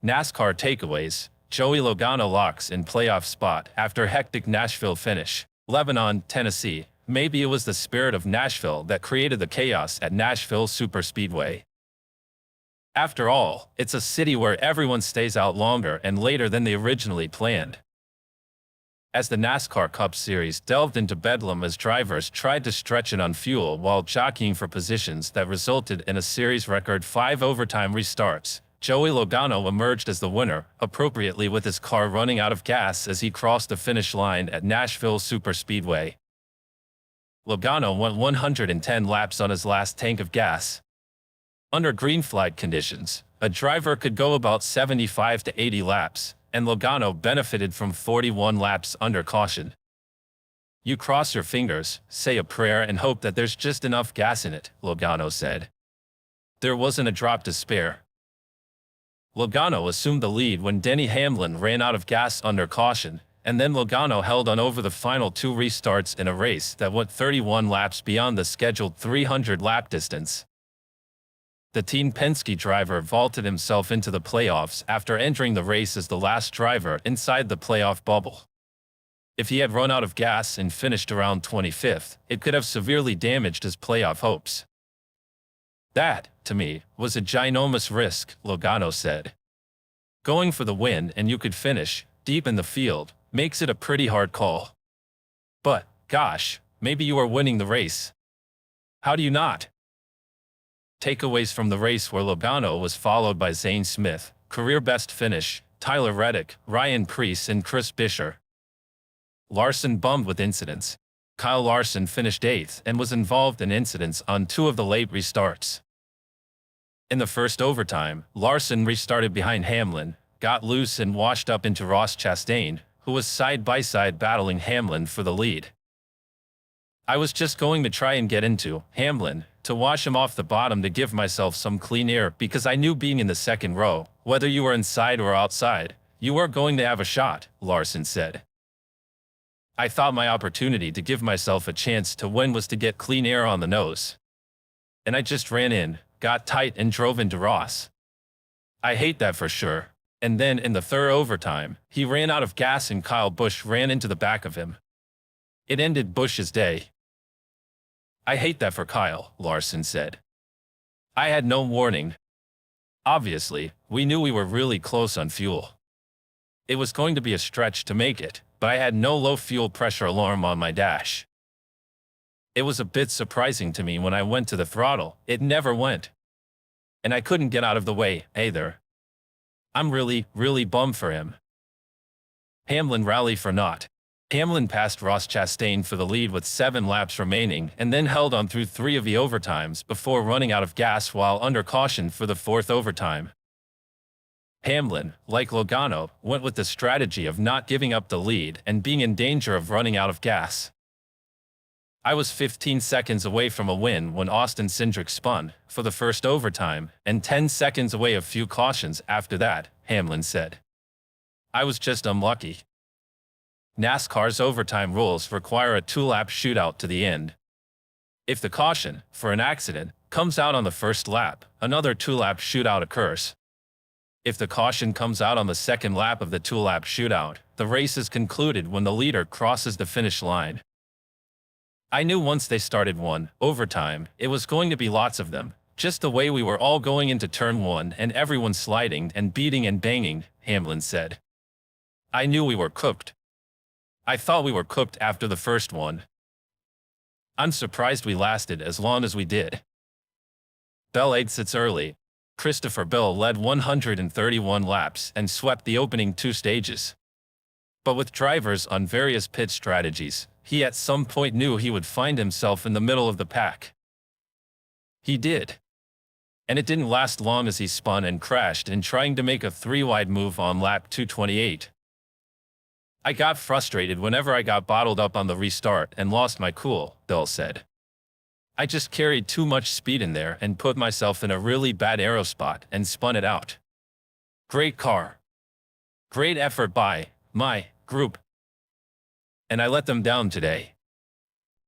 NASCAR takeaways, Joey Logano locks in playoff spot after hectic Nashville finish. Lebanon, Tennessee. Maybe it was the spirit of Nashville that created the chaos at Nashville Superspeedway. After all, it's a city where everyone stays out longer and later than they originally planned. As the NASCAR Cup Series delved into bedlam as drivers tried to stretch it on fuel while jockeying for positions that resulted in a series record 5 overtime restarts, Joey Logano emerged as the winner, appropriately with his car running out of gas as he crossed the finish line at Nashville Superspeedway. Logano went 110 laps on his last tank of gas. Under green flag conditions, a driver could go about 75 to 80 laps, and Logano benefited from 41 laps under caution. You cross your fingers, say a prayer and hope that there's just enough gas in it, Logano said. There wasn't a drop to spare. Logano assumed the lead when Denny Hamlin ran out of gas under caution, and then Logano held on over the final 2 restarts in a race that went 31 laps beyond the scheduled 300-lap distance. The Team Penske driver vaulted himself into the playoffs after entering the race as the last driver inside the playoff bubble. If he had run out of gas and finished around 25th, it could have severely damaged his playoff hopes. That, to me, was a ginormous risk, Logano said. Going for the win and you could finish, deep in the field, makes it a pretty hard call. But, gosh, maybe you are winning the race. How do you not? Takeaways from the race where Logano was followed by Zane Smith, career best finish, Tyler Reddick, Ryan Preece and Chris Buescher. Larson bummed with incidents. Kyle Larson finished 8th and was involved in incidents on 2 of the late restarts. In the first overtime, Larson restarted behind Hamlin, got loose and washed up into Ross Chastain, who was side-by-side battling Hamlin for the lead. I was just going to try and get into Hamlin, to wash him off the bottom to give myself some clean air because I knew being in the second row, whether you were inside or outside, you were going to have a shot, Larson said. I thought my opportunity to give myself a chance to win was to get clean air on the nose. And I just ran in, got tight and drove into Ross. I hate that for sure. And then in the third overtime, he ran out of gas and Kyle Busch ran into the back of him. It ended Busch's day. I hate that for Kyle, Larson said. I had no warning. Obviously, we knew we were really close on fuel. It was going to be a stretch to make it, but I had no low fuel pressure alarm on my dash. It was a bit surprising to me when I went to the throttle, it never went. And I couldn't get out of the way, either. I'm really bummed for him. Hamlin rallied for naught. Hamlin passed Ross Chastain for the lead with 7 laps remaining and then held on through 3 of the overtimes before running out of gas while under caution for the 4th overtime. Hamlin, like Logano, went with the strategy of not giving up the lead and being in danger of running out of gas. I was 15 seconds away from a win when Austin Cindric spun for the first overtime and 10 seconds away a few cautions after that, Hamlin said. I was just unlucky. NASCAR's overtime rules require a 2-lap shootout to the end. If the caution, for an accident, comes out on the first lap, another 2-lap shootout occurs. If the caution comes out on the second lap of the 2-lap shootout, the race is concluded when the leader crosses the finish line. I knew once they started one overtime, it was going to be lots of them, just the way we were all going into turn 1 and everyone sliding and beating and banging, Hamlin said. I knew we were cooked. I thought we were cooked after the first one. I'm surprised we lasted as long as we did. Bell exits early. Christopher Bell led 131 laps and swept the opening 2 stages. But with drivers on various pit strategies, he at some point knew he would find himself in the middle of the pack. He did. And it didn't last long as he spun and crashed in trying to make a 3-wide move on lap 228. I got frustrated whenever I got bottled up on the restart and lost my cool, Bell said. I just carried too much speed in there and put myself in a really bad aero spot and spun it out. Great car. Great effort by my group. And I let them down today.